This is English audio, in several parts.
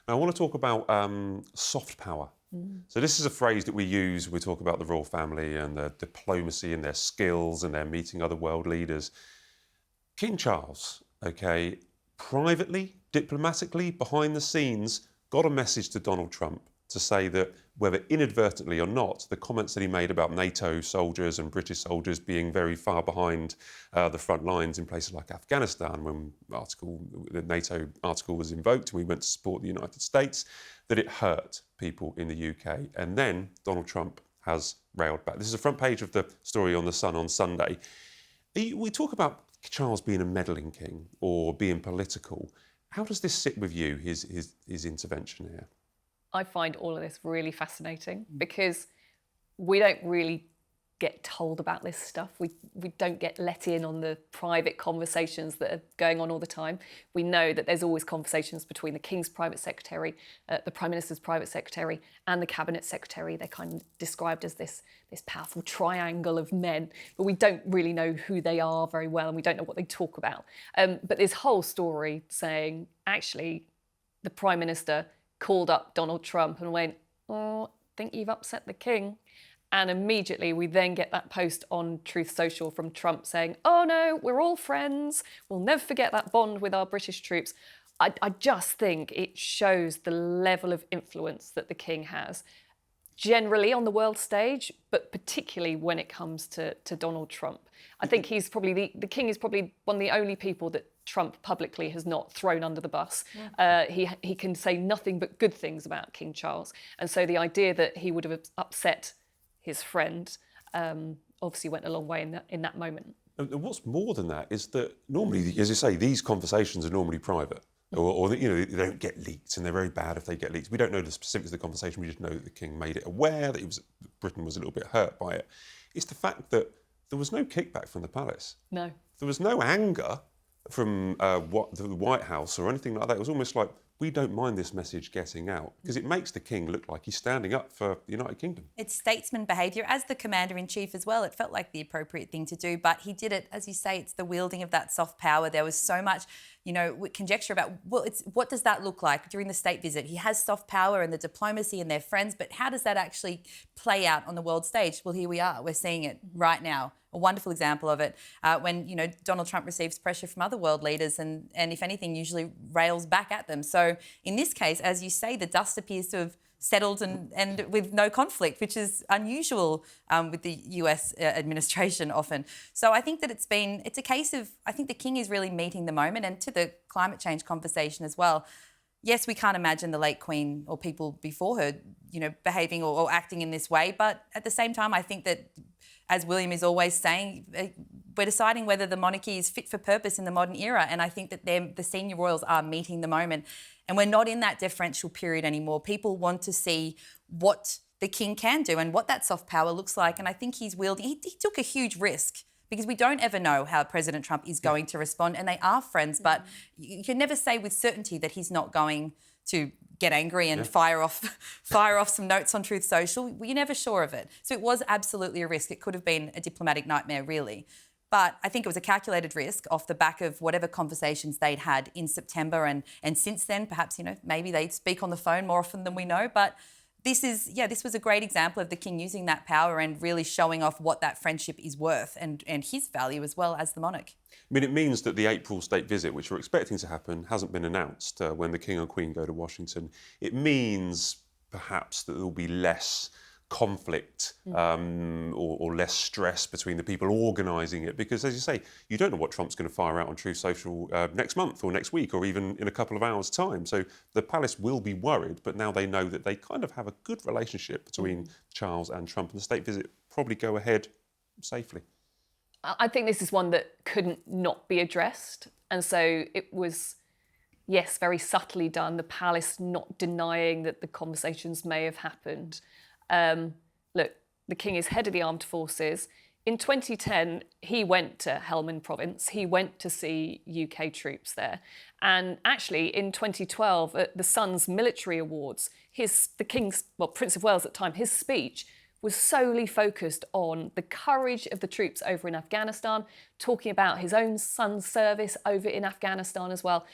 Now, I want to talk about soft power. So this is a phrase that we use when we talk about the royal family and their diplomacy and their skills and their meeting other world leaders. King Charles, okay, privately, diplomatically, behind the scenes, got a message to Donald Trump to say that, whether inadvertently or not, the comments that he made about NATO soldiers and British soldiers being very far behind the front lines in places like Afghanistan, when the NATO article was invoked and we went to support the United States, that it hurt people in the UK. And then Donald Trump has railed back. This is the front page of the story on The Sun on Sunday. We talk about Charles being a meddling king or being political. How does this sit with you, his intervention here? I find all of this really fascinating because we don't really get told about this stuff. We don't get let in on the private conversations that are going on all the time. We know that there's always conversations between the King's private secretary, the Prime Minister's private secretary and the Cabinet Secretary. They're kind of described as this powerful triangle of men, but we don't really know who they are very well and we don't know what they talk about. But this whole story saying, actually, the Prime Minister called up Donald Trump and went, "Oh, I think you've upset the king." And immediately we then get that post on Truth Social from Trump saying, "Oh no, we're all friends. We'll never forget that bond with our British troops." I just think it shows the level of influence that the king has generally on the world stage, but particularly when it comes to Donald Trump. I think he's probably the king is probably one of the only people that Trump publicly has not thrown under the bus. Yeah. He can say nothing but good things about King Charles. And so the idea that he would have upset his friend obviously went a long way in that moment. And what's more than that is that normally, as you say, these conversations are normally private. Or they don't get leaked, and they're very bad if they get leaked. We don't know the specifics of the conversation. We just know that the king made it aware that Britain was a little bit hurt by it. It's the fact that there was no kickback from the palace. No. There was no anger from the White House or anything like that. It was almost like, we don't mind this message getting out, because it makes the king look like he's standing up for the United Kingdom. It's statesman behaviour. As the Commander-in-Chief as well, it felt like the appropriate thing to do, but he did it, as you say, it's the wielding of that soft power. There was so much, conjecture about, what does that look like during the state visit? He has soft power and the diplomacy and they're friends, but how does that actually play out on the world stage? Well, here we are. We're seeing it right now. A wonderful example of it when, Donald Trump receives pressure from other world leaders and if anything, usually rails back at them. So in this case, as you say, the dust appears to have settled and with no conflict, which is unusual with the US administration often. So I think that it's a case of, I think the king is really meeting the moment, and to the climate change conversation as well. Yes, we can't imagine the late Queen or people before her, behaving or acting in this way. But at the same time, I think that, as William is always saying, we're deciding whether the monarchy is fit for purpose in the modern era. And I think that the senior royals are meeting the moment. And we're not in that deferential period anymore. People want to see what the king can do and what that soft power looks like. And I think he's wielding... He took a huge risk, because we don't ever know how President Trump is going to respond, and they are friends, but you can never say with certainty that he's not going to get angry and fire off some notes on Truth Social. You're never sure of it. So it was absolutely a risk. It could have been a diplomatic nightmare, really. But I think it was a calculated risk off the back of whatever conversations they'd had in September. And since then, perhaps, maybe they speak on the phone more often than we know. But this was a great example of the king using that power and really showing off what that friendship is worth and his value as well as the monarch. I mean, it means that the April state visit, which we're expecting to happen, hasn't been announced when the king and queen go to Washington. It means perhaps that there will be less conflict or less stress between the people organising it, because, as you say, you don't know what Trump's going to fire out on Truth Social next month or next week or even in a couple of hours' time. So the palace will be worried, but now they know that they kind of have a good relationship between Charles and Trump, and the state visit probably go ahead safely. I think this is one that couldn't not be addressed, and so it was, yes, very subtly done. The palace not denying that the conversations may have happened. Look, the king is head of the armed forces. In 2010, he went to Helmand province. He went to see UK troops there. And actually, in 2012, at the Sun's military awards, Prince of Wales at the time, his speech was solely focused on the courage of the troops over in Afghanistan, talking about his own son's service over in Afghanistan as well.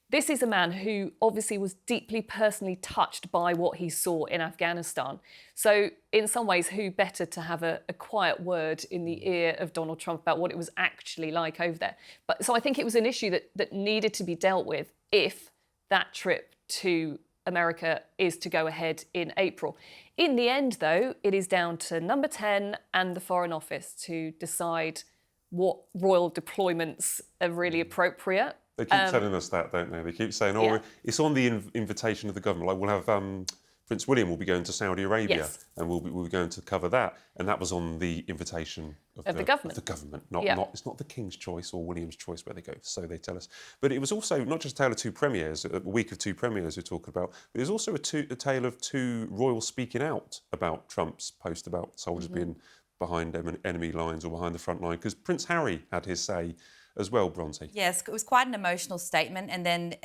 this is a man who obviously was deeply personally touched by what he saw in Afghanistan. So in some ways, who better to have a quiet word in the ear of Donald Trump about what it was actually like over there. But so I think it was an issue that needed to be dealt with if that trip to America is to go ahead in April. In the end, though, it is down to Number 10 and the Foreign Office to decide what royal deployments are really appropriate. They keep telling us that, don't they? They keep saying, it's on the invitation of the government. Like, we'll have Prince William will be going to Saudi Arabia, Yes. and we'll be going to cover that. And that was on the invitation of the government. It's not the King's choice or William's choice where they go, so they tell us. But it was also not just a tale of two premiers, a week of two premiers we're talking about, but it was also a tale of two royals speaking out about Trump's post about soldiers being behind enemy lines or behind the front line, because Prince Harry had his say as well, Bronte. Yes, it was quite an emotional statement, and then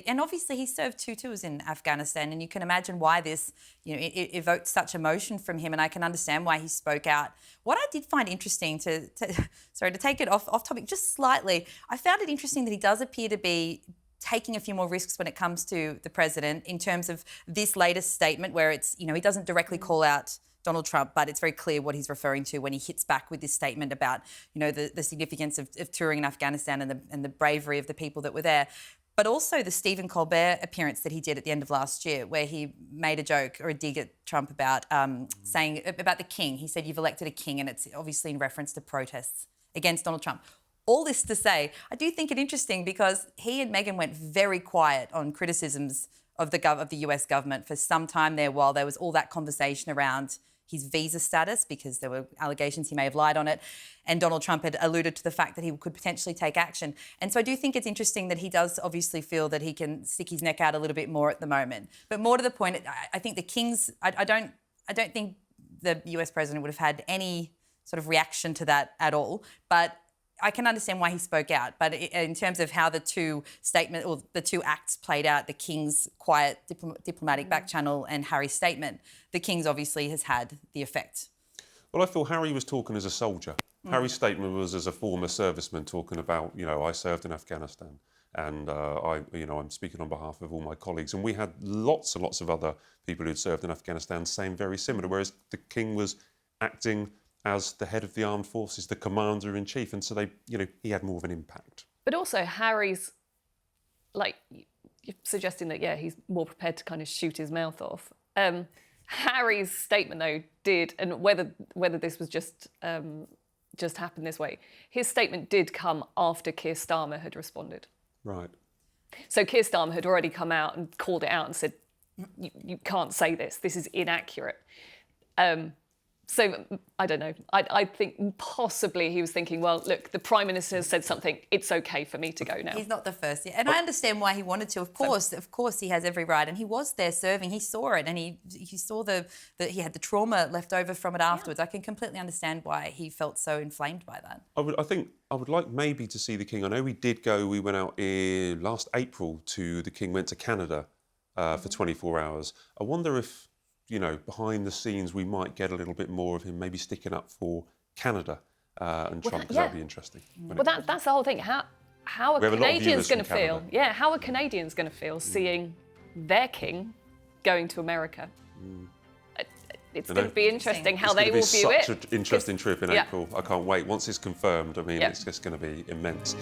and obviously he served two tours in Afghanistan, and you can imagine why this, it evoked such emotion from him, and I can understand why he spoke out. What I did find interesting to take it off topic just slightly, I found it interesting that he does appear to be taking a few more risks when it comes to the president in terms of this latest statement, where it's he doesn't directly call out Donald Trump, but it's very clear what he's referring to when he hits back with this statement about, the significance of touring in Afghanistan and the bravery of the people that were there. But also the Stephen Colbert appearance that he did at the end of last year, where he made a joke or a dig at Trump about saying about the king. He said, "You've elected a king," and it's obviously in reference to protests against Donald Trump. All this to say, I do think it interesting because he and Meghan went very quiet on criticisms of the US government for some time there, while there was all that conversation around his visa status, because there were allegations he may have lied on it, and Donald Trump had alluded to the fact that he could potentially take action. And so I do think it's interesting that he does obviously feel that he can stick his neck out a little bit more at the moment. But more to the point, I think the Kings, I don't think the US president would have had any sort of reaction to that at all. But I can understand why he spoke out, but in terms of how the two acts played out, the King's quiet diplomatic back channel and Harry's statement, the King's obviously has had the effect. Well, I feel Harry was talking as a soldier. Harry's statement was as a former serviceman talking about, I served in Afghanistan, and I'm speaking on behalf of all my colleagues. And we had lots and lots of other people who'd served in Afghanistan saying very similar, whereas the King was acting as the head of the armed forces, the commander-in-chief, and so he had more of an impact. But also Harry's, you're suggesting that, he's more prepared to kind of shoot his mouth off. Harry's statement, though, did, and whether this was just happened this way, his statement did come after Keir Starmer had responded. Right. So Keir Starmer had already come out and called it out and said, you can't say this is inaccurate. So I don't know. I think possibly he was thinking, well, look, the Prime Minister has said something. It's okay for me to go now. He's not the first. And I understand why he wanted to. Of course, he has every right. And he was there serving. He saw it, and he saw that he had the trauma left over from it afterwards. I can completely understand why he felt so inflamed by that. I would like maybe to see the King. I know we did go. We went out in last April the King went to Canada for 24 hours. I wonder if, behind the scenes, we might get a little bit more of him maybe sticking up for Canada and Trump, because that'd be interesting. Well, that's the whole thing. How are Canadians going to feel? Yeah, how are Canadians going to feel seeing their king going to America? It's going to be interesting how they will view it. It's such an interesting trip in April. I can't wait. Once it's confirmed, it's just going to be immense.